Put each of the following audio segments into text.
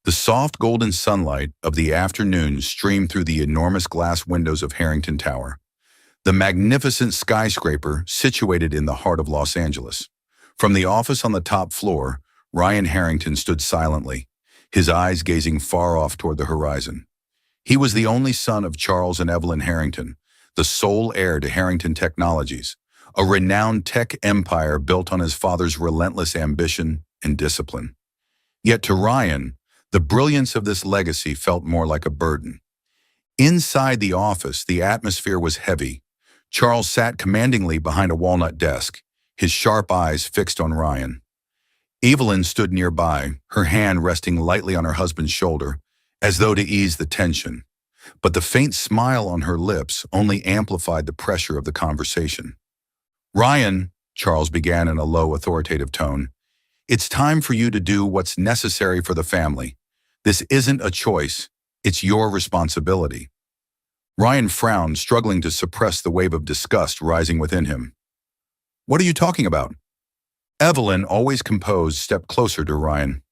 The soft golden sunlight of the afternoon streamed through the enormous glass windows of Harrington Tower, the magnificent skyscraper situated in the heart of Los Angeles. From the office on the top floor, Ryan Harrington stood silently, his eyes gazing far off toward the horizon. He was the only son of Charles and Evelyn Harrington, the sole heir to Harrington Technologies, a renowned tech empire built on his father's relentless ambition and discipline. Yet to Ryan, the brilliance of this legacy felt more like a burden. Inside the office, the atmosphere was heavy. Charles sat commandingly behind a walnut desk, his sharp eyes fixed on Ryan. Evelyn stood nearby, her hand resting lightly on her husband's shoulder, as though to ease the tension. But the faint smile on her lips only amplified the pressure of the conversation. "Ryan," Charles began in a low, authoritative tone, "it's time for you to do what's necessary for the family. This isn't a choice, it's your responsibility." Ryan frowned, struggling to suppress the wave of disgust rising within him. "What are you talking about?" Evelyn, always composed, stepped closer to Ryan.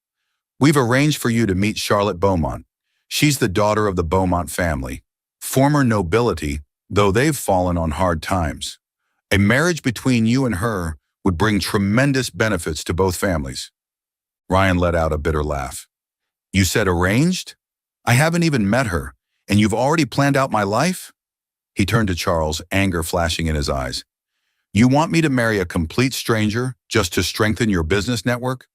"We've arranged for you to meet Charlotte Beaumont. She's the daughter of the Beaumont family, former nobility, though they've fallen on hard times. A marriage between you and her would bring tremendous benefits to both families." Ryan let out a bitter laugh. "You said arranged? I haven't even met her, and you've already planned out my life?" He turned to Charles, anger flashing in his eyes. "You want me to marry a complete stranger just to strengthen your business network?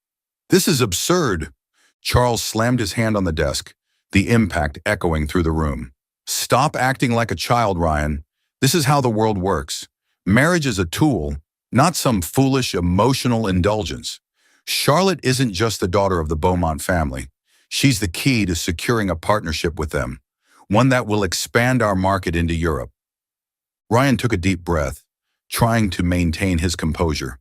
This is absurd." Charles slammed his hand on the desk, the impact echoing through the room. "Stop acting like a child, Ryan. This is how the world works. Marriage is a tool, not some foolish emotional indulgence. Charlotte isn't just the daughter of the Beaumont family. She's the key to securing a partnership with them, one that will expand our market into Europe." Ryan took a deep breath, trying to maintain his composure.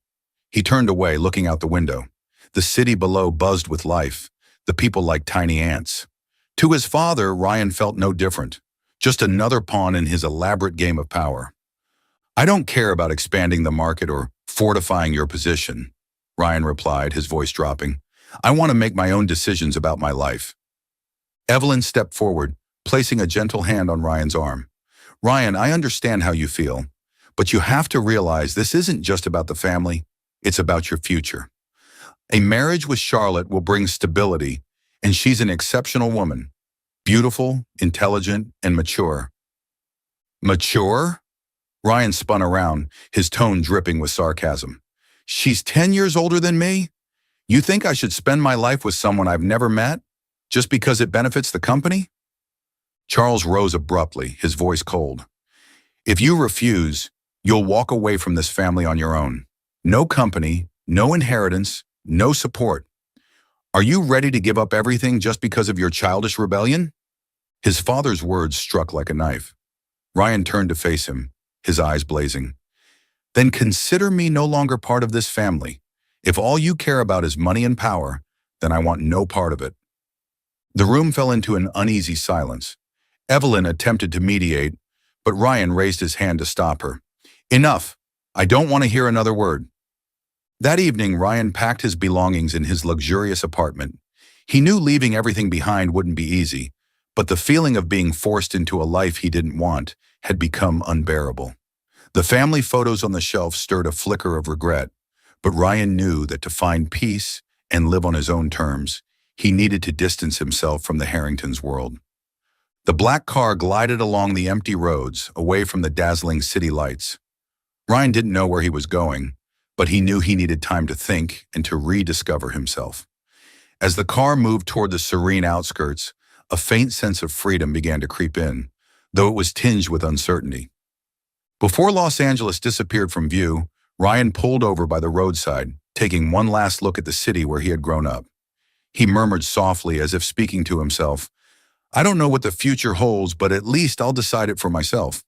He turned away, looking out the window. The city below buzzed with life, the people like tiny ants. To his father, Ryan felt no different, just another pawn in his elaborate game of power. "I don't care about expanding the market or fortifying your position," Ryan replied, his voice dropping. "I want to make my own decisions about my life." Evelyn stepped forward, placing a gentle hand on Ryan's arm. "Ryan, I understand how you feel, but you have to realize this isn't just about the family, it's about your future. A marriage with Charlotte will bring stability, and she's an exceptional woman, beautiful, intelligent, and mature." "Mature?" Ryan spun around, his tone dripping with sarcasm. "She's 10 years older than me? You think I should spend my life with someone I've never met, just because it benefits the company?" Charles rose abruptly, his voice cold. "If you refuse, you'll walk away from this family on your own. No company, no inheritance, no support. Are you ready to give up everything just because of your childish rebellion?" His father's words struck like a knife. Ryan turned to face him, his eyes blazing. "Then consider me no longer part of this family. If all you care about is money and power, then I want no part of it." The room fell into an uneasy silence. Evelyn attempted to mediate, but Ryan raised his hand to stop her. "Enough! I don't want to hear another word." That evening, Ryan packed his belongings in his luxurious apartment. He knew leaving everything behind wouldn't be easy, but the feeling of being forced into a life he didn't want had become unbearable. The family photos on the shelf stirred a flicker of regret, but Ryan knew that to find peace and live on his own terms, he needed to distance himself from the Harringtons' world. The black car glided along the empty roads, away from the dazzling city lights. Ryan didn't know where he was going, but he knew he needed time to think and to rediscover himself. As the car moved toward the serene outskirts, a faint sense of freedom began to creep in, though it was tinged with uncertainty. Before Los Angeles disappeared from view, Ryan pulled over by the roadside, taking one last look at the city where he had grown up. He murmured softly, as if speaking to himself, "I don't know what the future holds, but at least I'll decide it for myself."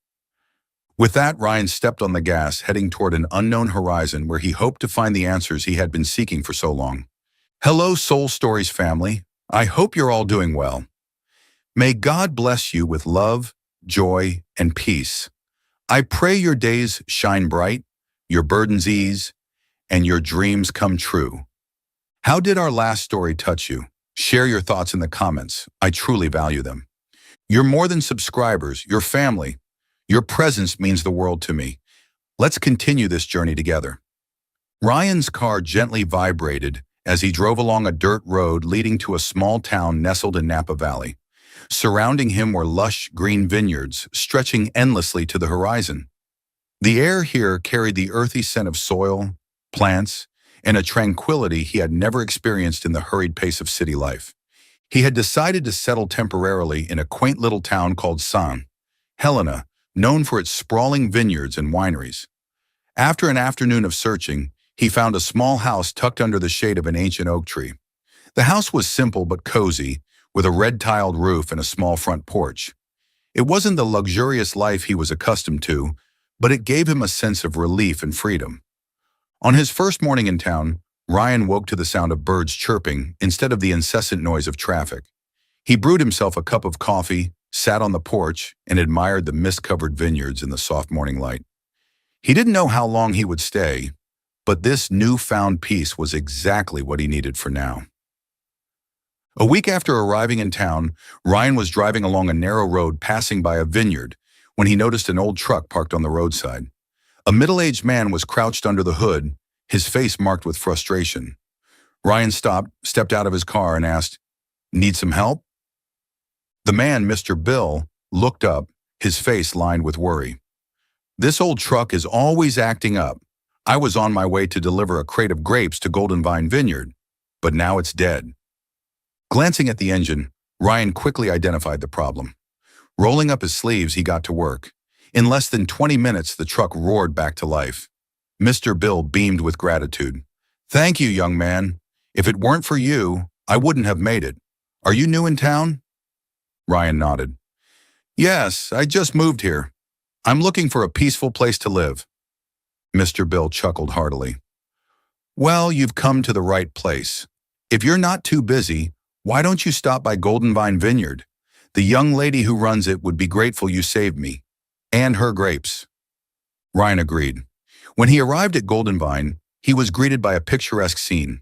With that, Ryan stepped on the gas, heading toward an unknown horizon where he hoped to find the answers he had been seeking for so long. Hello, Soul Stories family. I hope you're all doing well. May God bless you with love, joy, and peace. I pray your days shine bright, your burdens ease, and your dreams come true. How did our last story touch you? Share your thoughts in the comments. I truly value them. You're more than subscribers, you're family. Your presence means the world to me. Let's continue this journey together. Ryan's car gently vibrated as he drove along a dirt road leading to a small town nestled in Napa Valley. Surrounding him were lush green vineyards stretching endlessly to the horizon. The air here carried the earthy scent of soil, plants, and a tranquility he had never experienced in the hurried pace of city life. He had decided to settle temporarily in a quaint little town called San Helena, known for its sprawling vineyards and wineries. After an afternoon of searching, he found a small house tucked under the shade of an ancient oak tree. The house was simple but cozy, with a red-tiled roof and a small front porch. It wasn't the luxurious life he was accustomed to, but it gave him a sense of relief and freedom. On his first morning in town, Ryan woke to the sound of birds chirping instead of the incessant noise of traffic. He brewed himself a cup of coffee, sat on the porch, and admired the mist-covered vineyards in the soft morning light. He didn't know how long he would stay, but this newfound peace was exactly what he needed for now. A week after arriving in town, Ryan was driving along a narrow road passing by a vineyard when he noticed an old truck parked on the roadside. A middle-aged man was crouched under the hood, his face marked with frustration. Ryan stopped, stepped out of his car, and asked, "Need some help?" The man, Mr. Bill, looked up, his face lined with worry. "This old truck is always acting up. I was on my way to deliver a crate of grapes to Golden Vine Vineyard, but now it's dead." Glancing at the engine, Ryan quickly identified the problem. Rolling up his sleeves, he got to work. In less than 20 minutes, the truck roared back to life. Mr. Bill beamed with gratitude. "Thank you, young man. If it weren't for you, I wouldn't have made it. Are you new in town?" Ryan nodded. "Yes, I just moved here. I'm looking for a peaceful place to live." Mr. Bill chuckled heartily. "Well, you've come to the right place. If you're not too busy, why don't you stop by Golden Vine Vineyard? The young lady who runs it would be grateful you saved me. And her grapes." Ryan agreed. When he arrived at Golden Vine, he was greeted by a picturesque scene.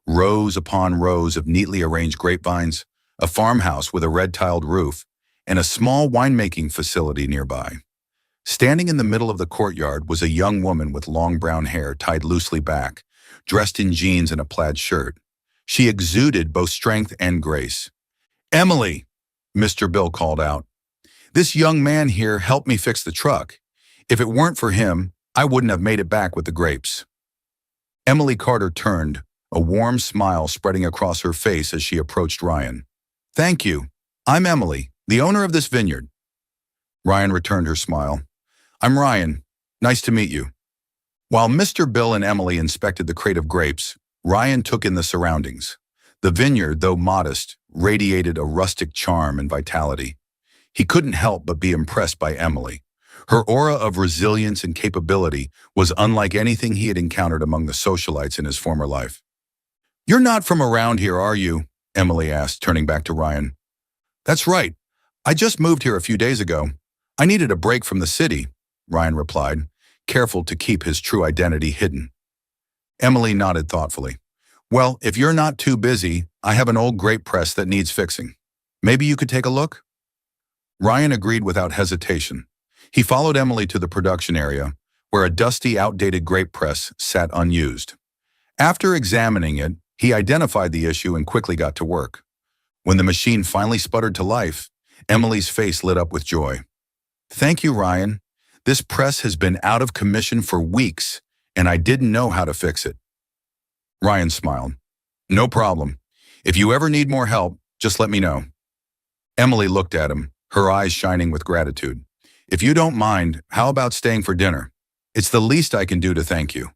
Rows upon rows of neatly arranged grapevines, a farmhouse with a red-tiled roof, and a small winemaking facility nearby. Standing in the middle of the courtyard was a young woman with long brown hair tied loosely back, dressed in jeans and a plaid shirt. She exuded both strength and grace. "Emily," Mr. Bill called out. "This young man here helped me fix the truck. If it weren't for him, I wouldn't have made it back with the grapes." Emily Carter turned, a warm smile spreading across her face as she approached Ryan. "Thank you. I'm Emily, the owner of this vineyard." Ryan returned her smile. "I'm Ryan. Nice to meet you." While Mr. Bill and Emily inspected the crate of grapes, Ryan took in the surroundings. The vineyard, though modest, radiated a rustic charm and vitality. He couldn't help but be impressed by Emily. Her aura of resilience and capability was unlike anything he had encountered among the socialites in his former life. "You're not from around here, are you?" Emily asked, turning back to Ryan. "That's right. I just moved here a few days ago. I needed a break from the city," Ryan replied, careful to keep his true identity hidden. Emily nodded thoughtfully. "Well, if you're not too busy, I have an old grape press that needs fixing. Maybe you could take a look?" Ryan agreed without hesitation. He followed Emily to the production area, where a dusty, outdated grape press sat unused. After examining it, he identified the issue and quickly got to work. When the machine finally sputtered to life, Emily's face lit up with joy. "Thank you, Ryan. This press has been out of commission for weeks, and I didn't know how to fix it." Ryan smiled. "No problem. If you ever need more help, just let me know." Emily looked at him, her eyes shining with gratitude. "If you don't mind, how about staying for dinner? It's the least I can do to thank you."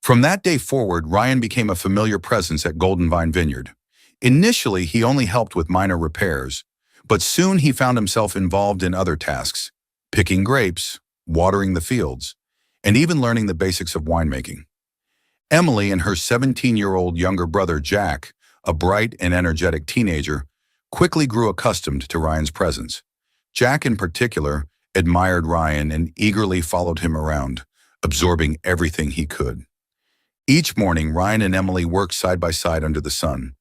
From that day forward, Ryan became a familiar presence at Golden Vine Vineyard. Initially, he only helped with minor repairs, but soon he found himself involved in other tasks, picking grapes, watering the fields, and even learning the basics of winemaking. Emily and her 17-year-old younger brother, Jack, a bright and energetic teenager, quickly grew accustomed to Ryan's presence. Jack, in particular, admired Ryan and eagerly followed him around, absorbing everything he could. Each morning, Ryan and Emily worked side by side under the sun.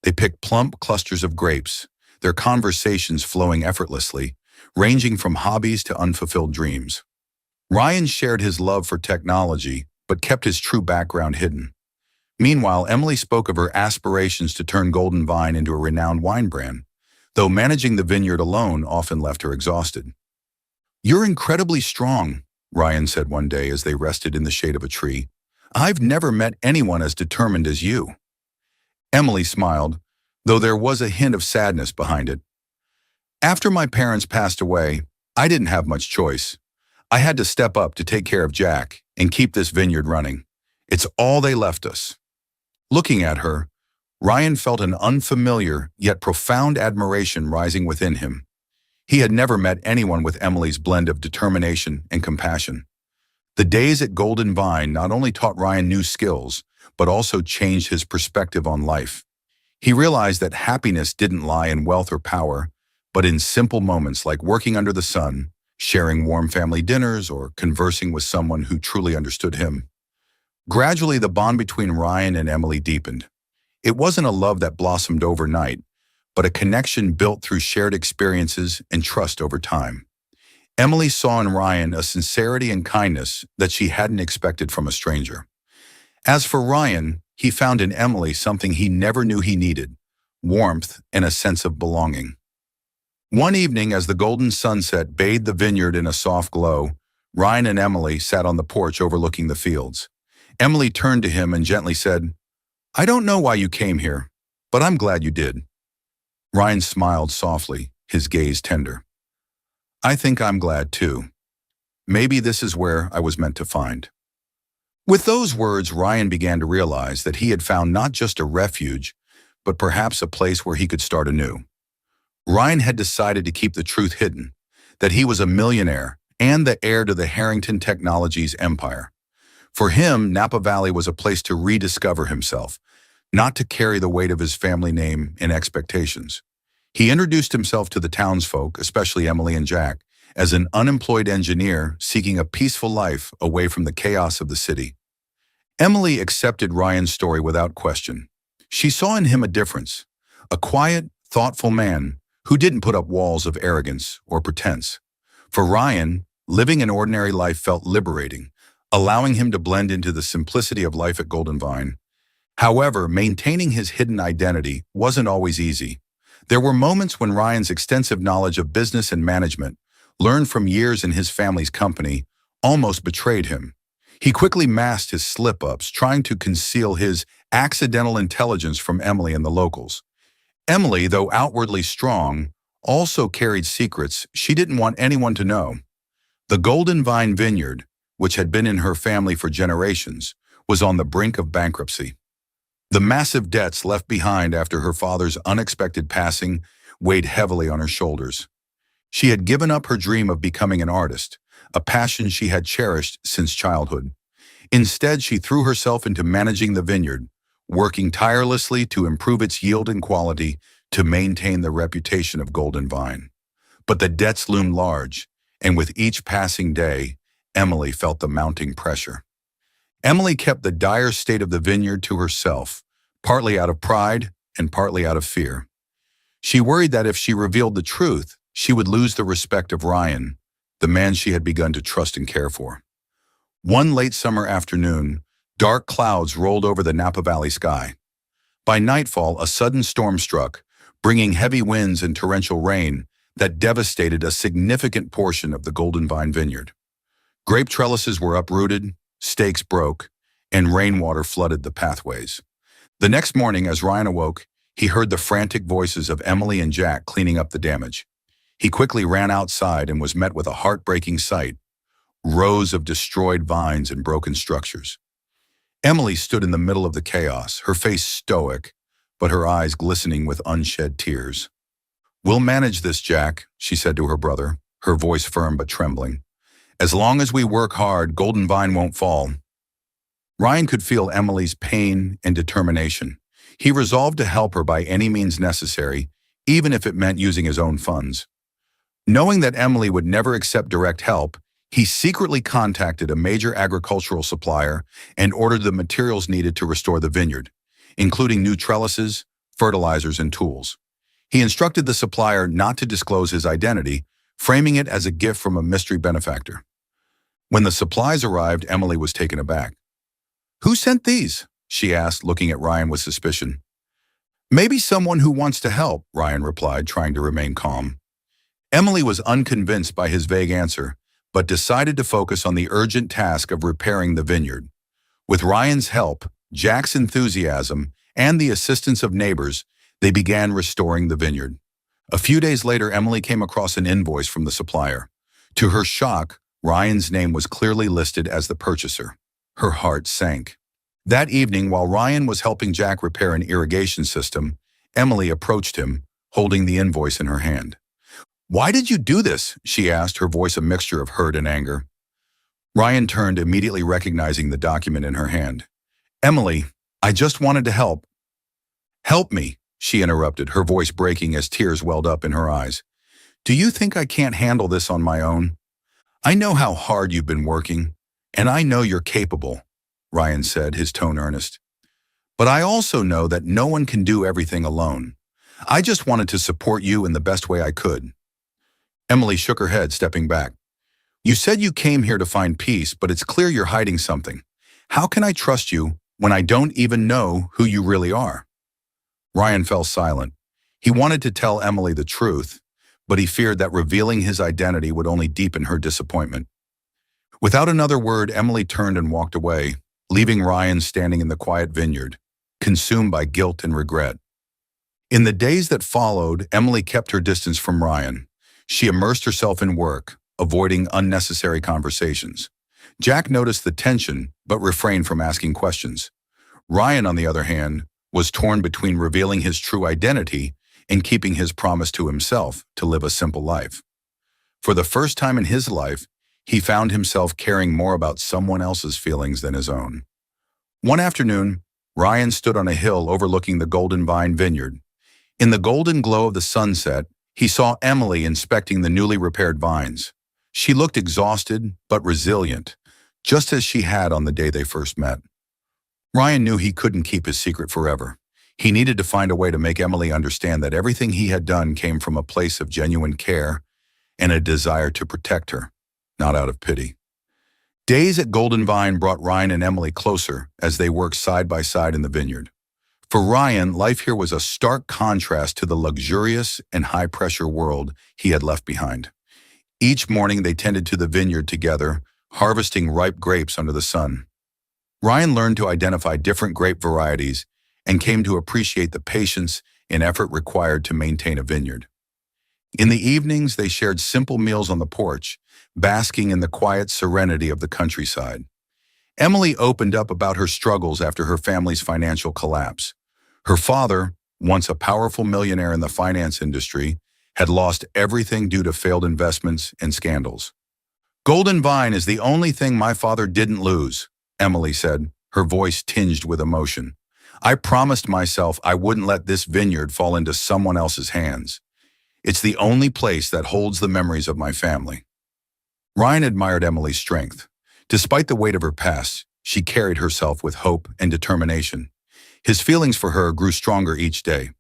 They picked plump clusters of grapes, their conversations flowing effortlessly, ranging from hobbies to unfulfilled dreams. Ryan shared his love for technology, but kept his true background hidden. Meanwhile, Emily spoke of her aspirations to turn Golden Vine into a renowned wine brand, though managing the vineyard alone often left her exhausted. "You're incredibly strong," Ryan said one day as they rested in the shade of a tree. "I've never met anyone as determined as you." Emily smiled, though there was a hint of sadness behind it. "After my parents passed away, I didn't have much choice. I had to step up to take care of Jack and keep this vineyard running. It's all they left us." Looking at her, Ryan felt an unfamiliar yet profound admiration rising within him. He had never met anyone with Emily's blend of determination and compassion. The days at Golden Vine not only taught Ryan new skills, but also changed his perspective on life. He realized that happiness didn't lie in wealth or power, but in simple moments like working under the sun, sharing warm family dinners, or conversing with someone who truly understood him. Gradually, the bond between Ryan and Emily deepened. It wasn't a love that blossomed overnight, but a connection built through shared experiences and trust over time. Emily saw in Ryan a sincerity and kindness that she hadn't expected from a stranger. As for Ryan, he found in Emily something he never knew he needed: warmth and a sense of belonging. One evening, as the golden sunset bathed the vineyard in a soft glow, Ryan and Emily sat on the porch overlooking the fields. Emily turned to him and gently said, "I don't know why you came here, but I'm glad you did." Ryan smiled softly, his gaze tender. "I think I'm glad too. Maybe this is where I was meant to find." With those words, Ryan began to realize that he had found not just a refuge, but perhaps a place where he could start anew. Ryan had decided to keep the truth hidden, that he was a millionaire and the heir to the Harrington Technologies empire. For him, Napa Valley was a place to rediscover himself, not to carry the weight of his family name and expectations. He introduced himself to the townsfolk, especially Emily and Jack, as an unemployed engineer seeking a peaceful life away from the chaos of the city. Emily accepted Ryan's story without question. She saw in him a difference, a quiet, thoughtful man who didn't put up walls of arrogance or pretense. For Ryan, living an ordinary life felt liberating, allowing him to blend into the simplicity of life at Golden Vine. However, maintaining his hidden identity wasn't always easy. There were moments when Ryan's extensive knowledge of business and management, learned from years in his family's company, almost betrayed him. He quickly masked his slip-ups, trying to conceal his accidental intelligence from Emily and the locals. Emily, though outwardly strong, also carried secrets she didn't want anyone to know. The Golden Vine Vineyard, which had been in her family for generations, was on the brink of bankruptcy. The massive debts left behind after her father's unexpected passing weighed heavily on her shoulders. She had given up her dream of becoming an artist, a passion she had cherished since childhood. Instead, she threw herself into managing the vineyard, working tirelessly to improve its yield and quality to maintain the reputation of Golden Vine. But the debts loomed large, and with each passing day, Emily felt the mounting pressure. Emily kept the dire state of the vineyard to herself, partly out of pride and partly out of fear. She worried that if she revealed the truth, she would lose the respect of Ryan, the man she had begun to trust and care for. One late summer afternoon, dark clouds rolled over the Napa Valley sky. By nightfall, a sudden storm struck, bringing heavy winds and torrential rain that devastated a significant portion of the Golden Vine Vineyard. Grape trellises were uprooted, stakes broke, and rainwater flooded the pathways. The next morning, as Ryan awoke, he heard the frantic voices of Emily and Jack cleaning up the damage. He quickly ran outside and was met with a heartbreaking sight: rows of destroyed vines and broken structures. Emily stood in the middle of the chaos, her face stoic, but her eyes glistening with unshed tears. "We'll manage this, Jack," she said to her brother, her voice firm but trembling. "As long as we work hard, Golden Vine won't fall." Ryan could feel Emily's pain and determination. He resolved to help her by any means necessary, even if it meant using his own funds. Knowing that Emily would never accept direct help, he secretly contacted a major agricultural supplier and ordered the materials needed to restore the vineyard, including new trellises, fertilizers, and tools. He instructed the supplier not to disclose his identity, framing it as a gift from a mystery benefactor. When the supplies arrived, Emily was taken aback. "Who sent these?" she asked, looking at Ryan with suspicion. "Maybe someone who wants to help," Ryan replied, trying to remain calm. Emily was unconvinced by his vague answer, but decided to focus on the urgent task of repairing the vineyard. With Ryan's help, Jack's enthusiasm, and the assistance of neighbors, they began restoring the vineyard. A few days later, Emily came across an invoice from the supplier. To her shock, Ryan's name was clearly listed as the purchaser. Her heart sank. That evening, while Ryan was helping Jack repair an irrigation system, Emily approached him, holding the invoice in her hand. "Why did you do this?" she asked, her voice a mixture of hurt and anger. Ryan turned, immediately recognizing the document in her hand. "Emily, I just wanted to help." "Help me," she interrupted, her voice breaking as tears welled up in her eyes. "Do you think I can't handle this on my own? I know how hard you've been working, and I know you're capable," Ryan said, his tone earnest. "But I also know that no one can do everything alone. I just wanted to support you in the best way I could." Emily shook her head, stepping back. "You said you came here to find peace, but it's clear you're hiding something. How can I trust you when I don't even know who you really are?" Ryan fell silent. He wanted to tell Emily the truth, but he feared that revealing his identity would only deepen her disappointment. Without another word, Emily turned and walked away, leaving Ryan standing in the quiet vineyard, consumed by guilt and regret. In the days that followed, Emily kept her distance from Ryan. She immersed herself in work, avoiding unnecessary conversations. Jack noticed the tension, but refrained from asking questions. Ryan, on the other hand, was torn between revealing his true identity and keeping his promise to himself to live a simple life. For the first time in his life, he found himself caring more about someone else's feelings than his own. One afternoon, Ryan stood on a hill overlooking the Golden Vine vineyard. In the golden glow of the sunset, he saw Emily inspecting the newly repaired vines. She looked exhausted but resilient, just as she had on the day they first met. Ryan knew he couldn't keep his secret forever. He needed to find a way to make Emily understand that everything he had done came from a place of genuine care and a desire to protect her, not out of pity. Days at Golden Vine brought Ryan and Emily closer as they worked side by side in the vineyard. For Ryan, life here was a stark contrast to the luxurious and high-pressure world he had left behind. Each morning they tended to the vineyard together, harvesting ripe grapes under the sun. Ryan learned to identify different grape varieties and came to appreciate the patience and effort required to maintain a vineyard. In the evenings, they shared simple meals on the porch, basking in the quiet serenity of the countryside. Emily opened up about her struggles after her family's financial collapse. Her father, once a powerful millionaire in the finance industry, had lost everything due to failed investments and scandals. "Golden Vine is the only thing my father didn't lose," Emily said, her voice tinged with emotion. "I promised myself I wouldn't let this vineyard fall into someone else's hands. It's the only place that holds the memories of my family." Ryan admired Emily's strength. Despite the weight of her past, she carried herself with hope and determination. His feelings for her grew stronger each day.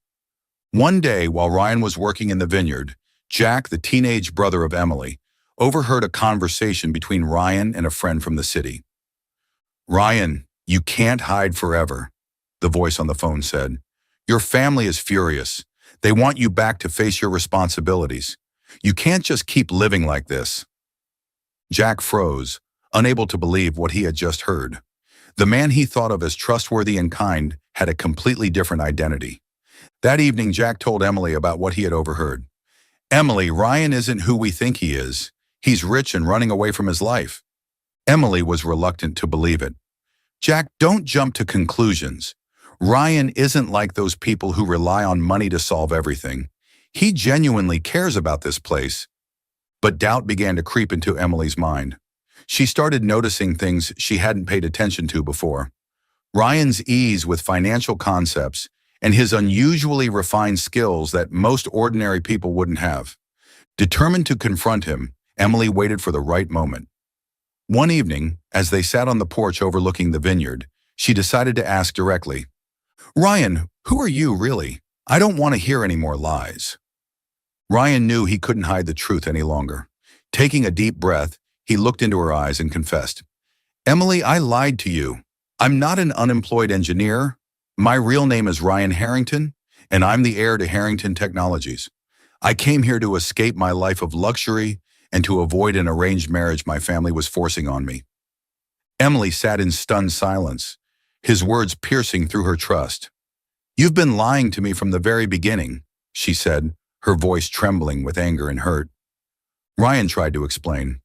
One day, while Ryan was working in the vineyard, Jack, the teenage brother of Emily, overheard a conversation between Ryan and a friend from the city. "Ryan, you can't hide forever," the voice on the phone said. "Your family is furious. They want you back to face your responsibilities. You can't just keep living like this." Jack froze, unable to believe what he had just heard. The man he thought of as trustworthy and kind had a completely different identity. That evening, Jack told Emily about what he had overheard. "Emily, Ryan isn't who we think he is. He's rich and running away from his life." Emily was reluctant to believe it. "Jack, don't jump to conclusions. Ryan isn't like those people who rely on money to solve everything. He genuinely cares about this place." But doubt began to creep into Emily's mind. She started noticing things she hadn't paid attention to before. Ryan's ease with financial concepts and his unusually refined skills that most ordinary people wouldn't have. Determined to confront him, Emily waited for the right moment. One evening, as they sat on the porch overlooking the vineyard, she decided to ask directly, Ryan, who are you really? I don't want to hear any more lies. Ryan knew he couldn't hide the truth any longer. Taking a deep breath, he looked into her eyes and confessed, Emily, I lied to you. I'm not an unemployed engineer. My real name is Ryan Harrington, and I'm the heir to Harrington Technologies. I came here to escape my life of luxury and to avoid an arranged marriage my family was forcing on me. Emily sat in stunned silence, his words piercing through her trust. You've been lying to me from the very beginning, she said, her voice trembling with anger and hurt. Ryan tried to explain.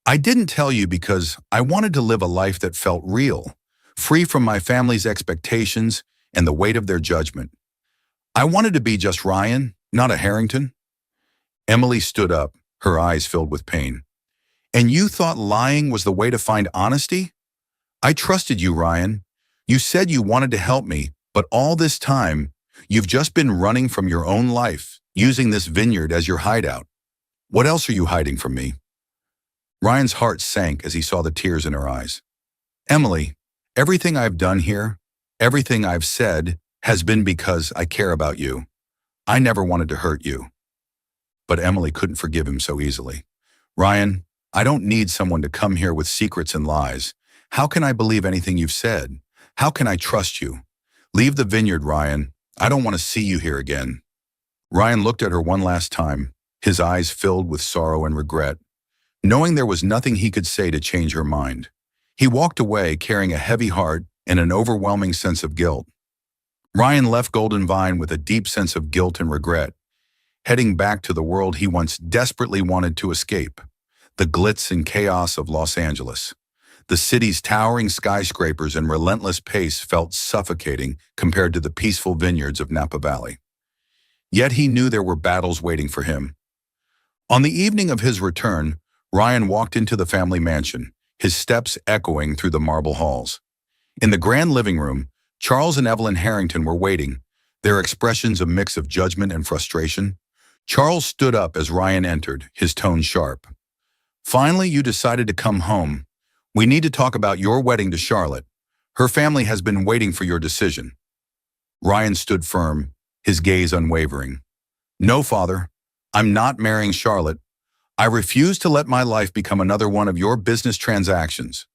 I didn't tell you because I wanted to live a life that felt real, free from my family's expectations and the weight of their judgment. I wanted to be just Ryan, not a Harrington. Emily stood up, her eyes filled with pain. And you thought lying was the way to find honesty? I trusted you, Ryan. You said you wanted to help me, but all this time, you've just been running from your own life, using this vineyard as your hideout. What else are you hiding from me? Ryan's heart sank as he saw the tears in her eyes. Emily, everything I've done here, everything I've said, has been because I care about you. I never wanted to hurt you. But Emily couldn't forgive him so easily. Ryan, I don't need someone to come here with secrets and lies. How can I believe anything you've said? How can I trust you? Leave the vineyard, Ryan. I don't want to see you here again. Ryan looked at her one last time, his eyes filled with sorrow and regret, knowing there was nothing he could say to change her mind. He walked away carrying a heavy heart and an overwhelming sense of guilt. Ryan left Golden Vine with a deep sense of guilt and regret, heading back to the world he once desperately wanted to escape, the glitz and chaos of Los Angeles. The city's towering skyscrapers and relentless pace felt suffocating compared to the peaceful vineyards of Napa Valley. Yet he knew there were battles waiting for him. On the evening of his return, Ryan walked into the family mansion, his steps echoing through the marble halls. In the grand living room, Charles and Evelyn Harrington were waiting, their expressions a mix of judgment and frustration. Charles stood up as Ryan entered, his tone sharp. Finally, you decided to come home. We need to talk about your wedding to Charlotte. Her family has been waiting for your decision. Ryan stood firm, his gaze unwavering. No, Father, I'm not marrying Charlotte. I refuse to let my life become another one of your business transactions.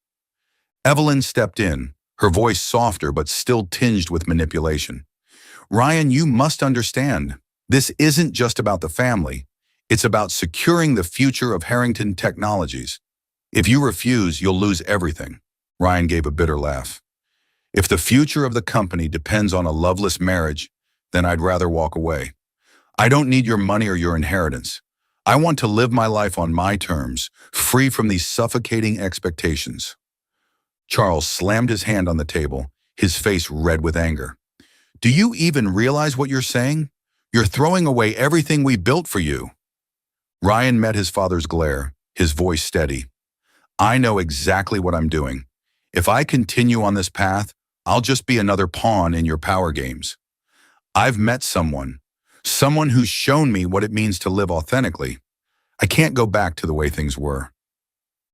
Evelyn stepped in, her voice softer but still tinged with manipulation. Ryan, you must understand, this isn't just about the family. It's about securing the future of Harrington Technologies. If you refuse, you'll lose everything. Ryan gave a bitter laugh. If the future of the company depends on a loveless marriage, then I'd rather walk away. I don't need your money or your inheritance. I want to live my life on my terms, free from these suffocating expectations. Charles slammed his hand on the table, his face red with anger. Do you even realize what you're saying? You're throwing away everything we built for you. Ryan met his father's glare, his voice steady. I know exactly what I'm doing. If I continue on this path, I'll just be another pawn in your power games. I've met someone who's shown me what it means to live authentically. I can't go back to the way things were.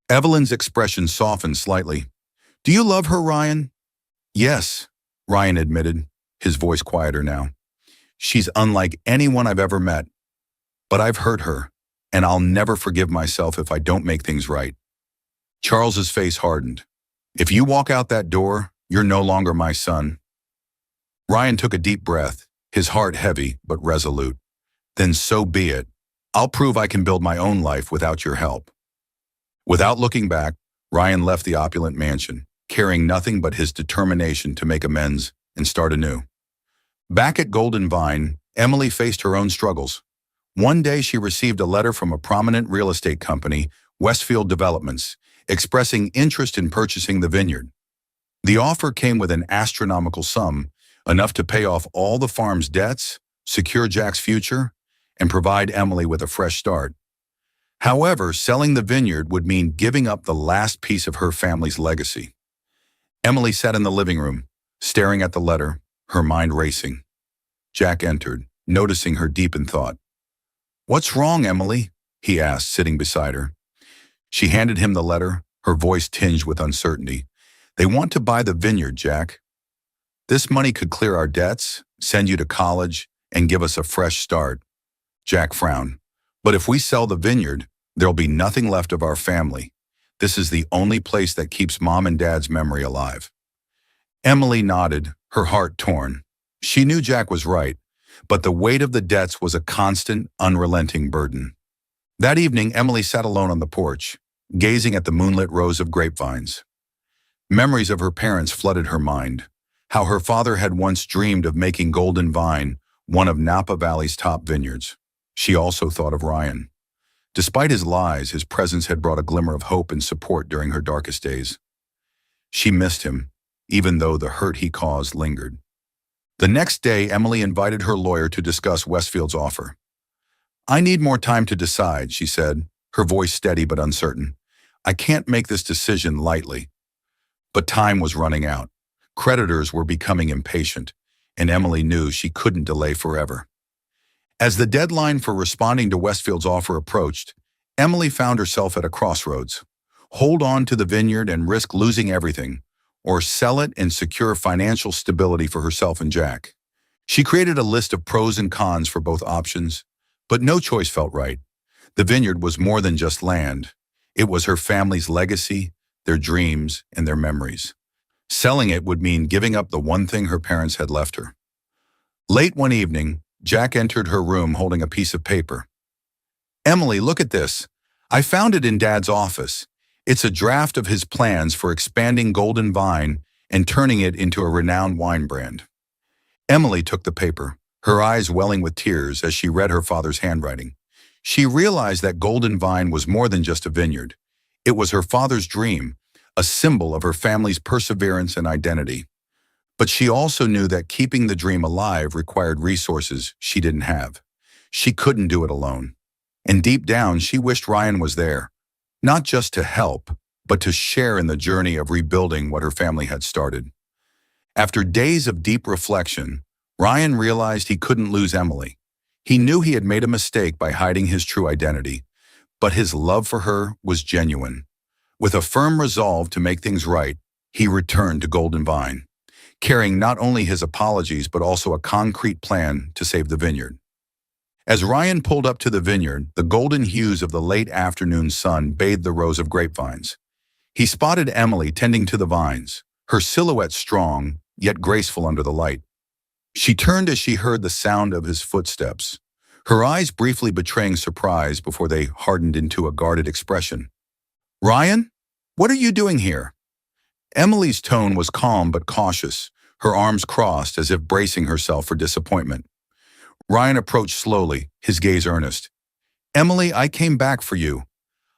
Evelyn's expression softened slightly. Do you love her, Ryan? Yes, Ryan admitted, his voice quieter now. She's unlike anyone I've ever met. But I've hurt her, and I'll never forgive myself if I don't make things right. Charles's face hardened. If you walk out that door, you're no longer my son. Ryan took a deep breath, his heart heavy but resolute. Then so be it. I'll prove I can build my own life without your help. Without looking back, Ryan left the opulent mansion, carrying nothing but his determination to make amends and start anew. Back at Golden Vine, Emily faced her own struggles. One day she received a letter from a prominent real estate company, Westfield Developments, expressing interest in purchasing the vineyard. The offer came with an astronomical sum, enough to pay off all the farm's debts, secure Jack's future, and provide Emily with a fresh start. However, selling the vineyard would mean giving up the last piece of her family's legacy. Emily sat in the living room, staring at the letter, her mind racing. Jack entered, noticing her deep in thought. "What's wrong, Emily?" he asked, sitting beside her. She handed him the letter, her voice tinged with uncertainty. "They want to buy the vineyard, Jack." This money could clear our debts, send you to college, and give us a fresh start. Jack frowned. But if we sell the vineyard, there'll be nothing left of our family. This is the only place that keeps Mom and Dad's memory alive. Emily nodded, her heart torn. She knew Jack was right, but the weight of the debts was a constant, unrelenting burden. That evening, Emily sat alone on the porch, gazing at the moonlit rows of grapevines. Memories of her parents flooded her mind, how her father had once dreamed of making Golden Vine one of Napa Valley's top vineyards. She also thought of Ryan. Despite his lies, his presence had brought a glimmer of hope and support during her darkest days. She missed him, even though the hurt he caused lingered. The next day, Emily invited her lawyer to discuss Westfield's offer. "I need more time to decide," she said, her voice steady but uncertain. "I can't make this decision lightly." But time was running out. Creditors were becoming impatient, and Emily knew she couldn't delay forever. As the deadline for responding to Westfield's offer approached, Emily found herself at a crossroads. Hold on to the vineyard and risk losing everything, or sell it and secure financial stability for herself and Jack. She created a list of pros and cons for both options, but no choice felt right. The vineyard was more than just land. It was her family's legacy, their dreams, and their memories. Selling it would mean giving up the one thing her parents had left her. Late one evening, Jack entered her room holding a piece of paper. "Emily, look at this. I found it in Dad's office. It's a draft of his plans for expanding Golden Vine and turning it into a renowned wine brand." Emily took the paper, her eyes welling with tears as she read her father's handwriting. She realized that Golden Vine was more than just a vineyard. It was her father's dream, a symbol of her family's perseverance and identity. But she also knew that keeping the dream alive required resources she didn't have. She couldn't do it alone. And deep down, she wished Ryan was there, not just to help, but to share in the journey of rebuilding what her family had started. After days of deep reflection, Ryan realized he couldn't lose Emily. He knew he had made a mistake by hiding his true identity, but his love for her was genuine. With a firm resolve to make things right, he returned to Golden Vine, carrying not only his apologies but also a concrete plan to save the vineyard. As Ryan pulled up to the vineyard, the golden hues of the late afternoon sun bathed the rows of grapevines. He spotted Emily tending to the vines, her silhouette strong, yet graceful under the light. She turned as she heard the sound of his footsteps, her eyes briefly betraying surprise before they hardened into a guarded expression. "Ryan, what are you doing here?" Emily's tone was calm but cautious, her arms crossed as if bracing herself for disappointment. Ryan approached slowly, his gaze earnest. "Emily, I came back for you.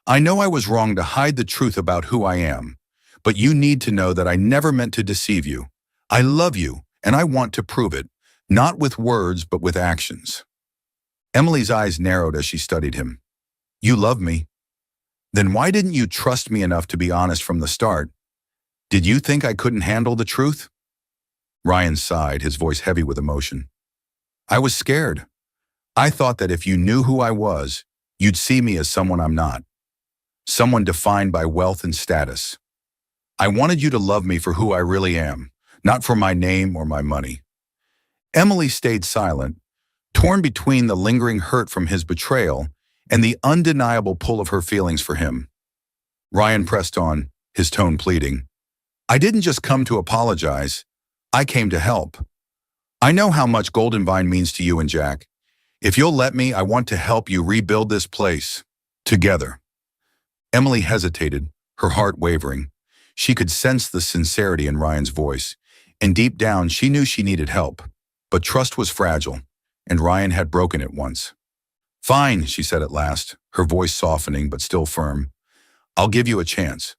I know I was wrong to hide the truth about who I am, but you need to know that I never meant to deceive you. I love you, and I want to prove it, not with words but with actions." Emily's eyes narrowed as she studied him. "You love me? Then why didn't you trust me enough to be honest from the start? Did you think I couldn't handle the truth?" Ryan sighed, his voice heavy with emotion. "I was scared. I thought that if you knew who I was, you'd see me as someone I'm not. Someone defined by wealth and status. I wanted you to love me for who I really am, not for my name or my money." Emily stayed silent, torn between the lingering hurt from his betrayal and the undeniable pull of her feelings for him. Ryan pressed on, his tone pleading. "I didn't just come to apologize. I came to help. I know how much Golden Vine means to you and Jack. If you'll let me, I want to help you rebuild this place. Together." Emily hesitated, her heart wavering. She could sense the sincerity in Ryan's voice, and deep down she knew she needed help. But trust was fragile, and Ryan had broken it once. "Fine," she said at last, her voice softening but still firm. "I'll give you a chance.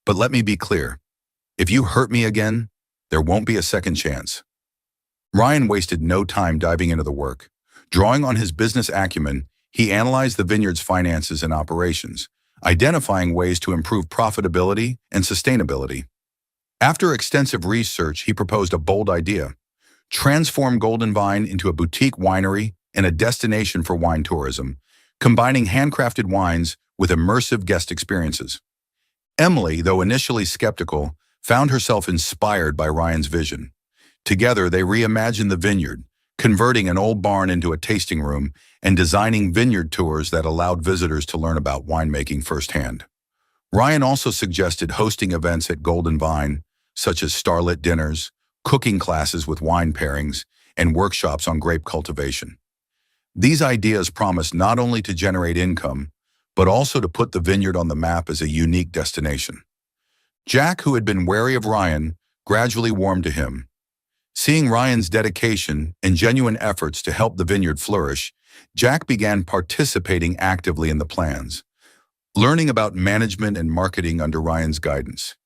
But let me be clear. If you hurt me again, there won't be a second chance." Ryan wasted no time diving into the work. Drawing on his business acumen, he analyzed the vineyard's finances and operations, identifying ways to improve profitability and sustainability. After extensive research, he proposed a bold idea: transform Golden Vine into a boutique winery and a destination for wine tourism, combining handcrafted wines with immersive guest experiences. Emily, though initially skeptical, found herself inspired by Ryan's vision. Together, they reimagined the vineyard, converting an old barn into a tasting room and designing vineyard tours that allowed visitors to learn about winemaking firsthand. Ryan also suggested hosting events at Golden Vine, such as starlit dinners, cooking classes with wine pairings, and workshops on grape cultivation. These ideas promised not only to generate income, but also to put the vineyard on the map as a unique destination. Jack, who had been wary of Ryan, gradually warmed to him. Seeing Ryan's dedication and genuine efforts to help the vineyard flourish, Jack began participating actively in the plans, learning about management and marketing under Ryan's guidance.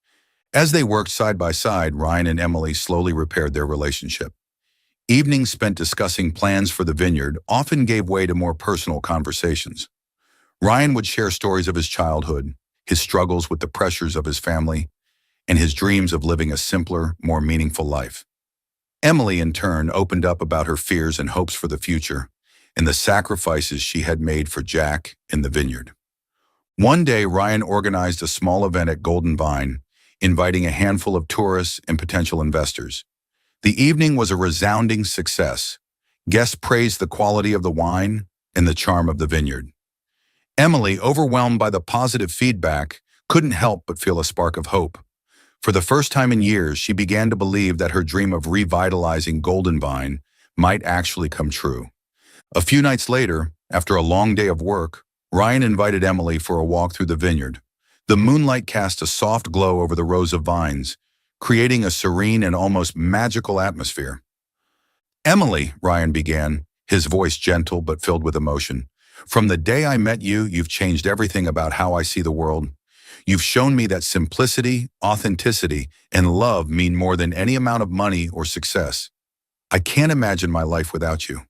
As they worked side by side, Ryan and Emily slowly repaired their relationship. Evenings spent discussing plans for the vineyard often gave way to more personal conversations. Ryan would share stories of his childhood, his struggles with the pressures of his family, and his dreams of living a simpler, more meaningful life. Emily, in turn, opened up about her fears and hopes for the future and the sacrifices she had made for Jack in the vineyard. One day, Ryan organized a small event at Golden Vine, inviting a handful of tourists and potential investors. The evening was a resounding success. Guests praised the quality of the wine and the charm of the vineyard. Emily, overwhelmed by the positive feedback, couldn't help but feel a spark of hope. For the first time in years, she began to believe that her dream of revitalizing Golden Vine might actually come true. A few nights later, after a long day of work, Ryan invited Emily for a walk through the vineyard. The moonlight cast a soft glow over the rows of vines, creating a serene and almost magical atmosphere. "Emily," Ryan began, his voice gentle but filled with emotion, "from the day I met you, you've changed everything about how I see the world. You've shown me that simplicity, authenticity, and love mean more than any amount of money or success. I can't imagine my life without you."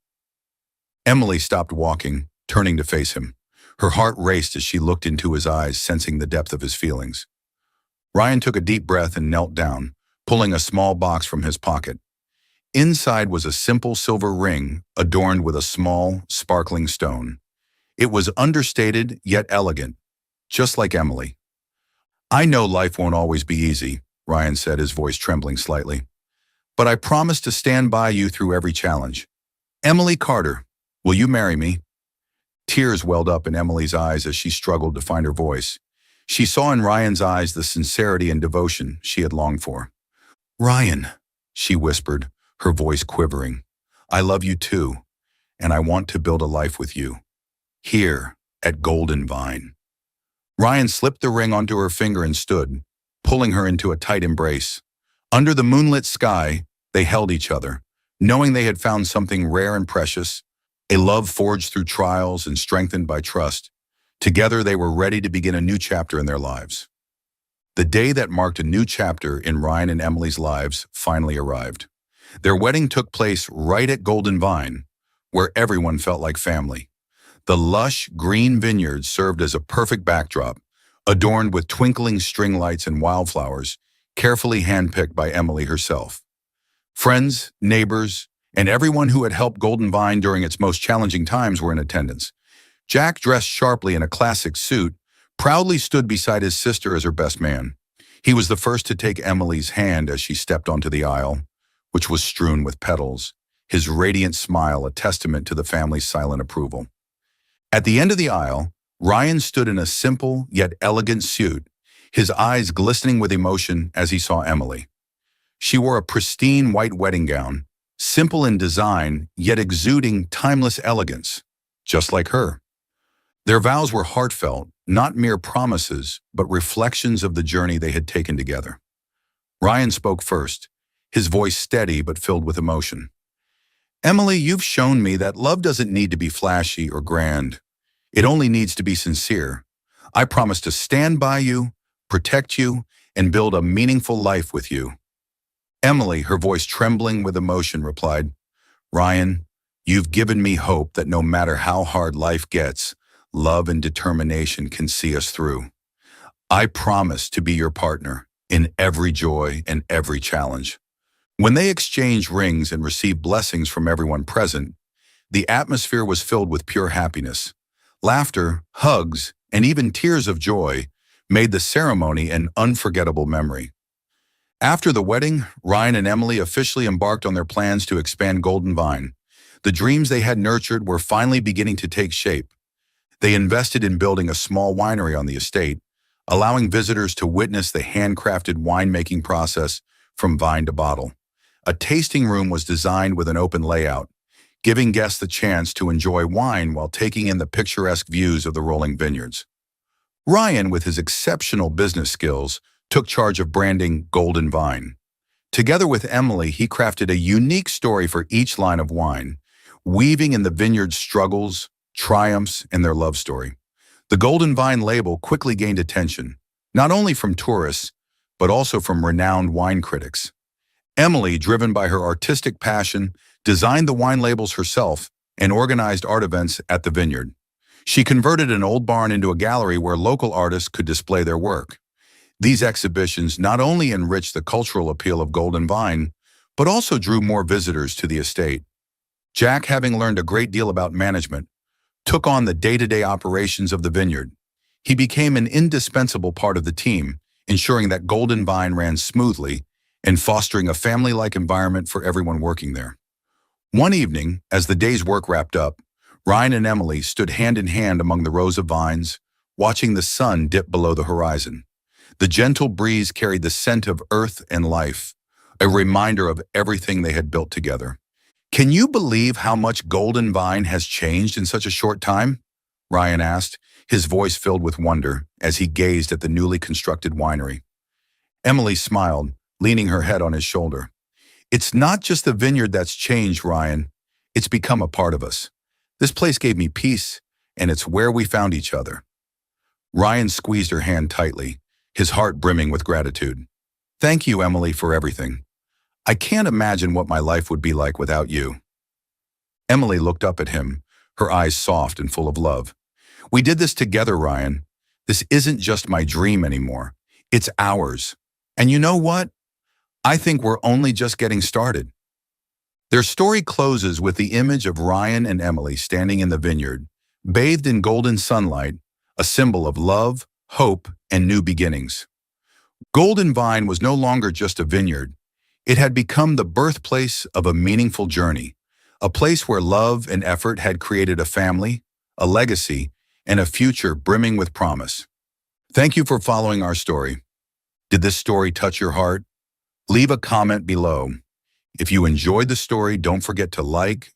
Emily stopped walking, turning to face him. Her heart raced as she looked into his eyes, sensing the depth of his feelings. Ryan took a deep breath and knelt down, pulling a small box from his pocket. Inside was a simple silver ring adorned with a small, sparkling stone. It was understated yet elegant, just like Emily. "I know life won't always be easy," Ryan said, his voice trembling slightly. "But I promise to stand by you through every challenge. Emily Carter, will you marry me?" Tears welled up in Emily's eyes as she struggled to find her voice. She saw in Ryan's eyes the sincerity and devotion she had longed for. "Ryan," she whispered, her voice quivering, "I love you too, and I want to build a life with you. Here, at Golden Vine." Ryan slipped the ring onto her finger and stood, pulling her into a tight embrace. Under the moonlit sky, they held each other, knowing they had found something rare and precious, a love forged through trials and strengthened by trust. Together, they were ready to begin a new chapter in their lives. The day that marked a new chapter in Ryan and Emily's lives finally arrived. Their wedding took place right at Golden Vine, where everyone felt like family. The lush, green vineyards served as a perfect backdrop, adorned with twinkling string lights and wildflowers, carefully handpicked by Emily herself. Friends, neighbors, and everyone who had helped Golden Vine during its most challenging times were in attendance. Jack, dressed sharply in a classic suit, proudly stood beside his sister as her best man. He was the first to take Emily's hand as she stepped onto the aisle, which was strewn with petals, his radiant smile a testament to the family's silent approval. At the end of the aisle, Ryan stood in a simple yet elegant suit, his eyes glistening with emotion as he saw Emily. She wore a pristine white wedding gown, simple in design yet exuding timeless elegance, just like her. Their vows were heartfelt, not mere promises, but reflections of the journey they had taken together. Ryan spoke first, his voice steady but filled with emotion. "Emily, you've shown me that love doesn't need to be flashy or grand. It only needs to be sincere. I promise to stand by you, protect you, and build a meaningful life with you." Emily, her voice trembling with emotion, replied, "Ryan, you've given me hope that no matter how hard life gets, love and determination can see us through. I promise to be your partner in every joy and every challenge." When they exchanged rings and received blessings from everyone present, the atmosphere was filled with pure happiness. Laughter, hugs, and even tears of joy made the ceremony an unforgettable memory. After the wedding, Ryan and Emily officially embarked on their plans to expand Golden Vine. The dreams they had nurtured were finally beginning to take shape. They invested in building a small winery on the estate, allowing visitors to witness the handcrafted winemaking process from vine to bottle. A tasting room was designed with an open layout, giving guests the chance to enjoy wine while taking in the picturesque views of the rolling vineyards. Ryan, with his exceptional business skills, took charge of branding Golden Vine. Together with Emily, he crafted a unique story for each line of wine, weaving in the vineyard's struggles, triumphs, and their love story. The Golden Vine label quickly gained attention, not only from tourists, but also from renowned wine critics. Emily, driven by her artistic passion, designed the wine labels herself and organized art events at the vineyard. She converted an old barn into a gallery where local artists could display their work. These exhibitions not only enriched the cultural appeal of Golden Vine, but also drew more visitors to the estate. Jack, having learned a great deal about management, took on the day-to-day operations of the vineyard. He became an indispensable part of the team, ensuring that Golden Vine ran smoothly and fostering a family-like environment for everyone working there. One evening, as the day's work wrapped up, Ryan and Emily stood hand in hand among the rows of vines, watching the sun dip below the horizon. The gentle breeze carried the scent of earth and life, a reminder of everything they had built together. "Can you believe how much Golden Vine has changed in such a short time?" Ryan asked, his voice filled with wonder as he gazed at the newly constructed winery. Emily smiled, leaning her head on his shoulder. "It's not just the vineyard that's changed, Ryan. It's become a part of us. This place gave me peace, and it's where we found each other." Ryan squeezed her hand tightly, his heart brimming with gratitude. "Thank you, Emily, for everything. I can't imagine what my life would be like without you." Emily looked up at him, her eyes soft and full of love. "We did this together, Ryan. This isn't just my dream anymore. It's ours. And you know what? I think we're only just getting started." Their story closes with the image of Ryan and Emily standing in the vineyard, bathed in golden sunlight, a symbol of love, hope, and new beginnings. Golden Vine was no longer just a vineyard. It had become the birthplace of a meaningful journey, a place where love and effort had created a family, a legacy, and a future brimming with promise. Thank you for following our story. Did this story touch your heart? Leave a comment below. If you enjoyed the story, don't forget to like,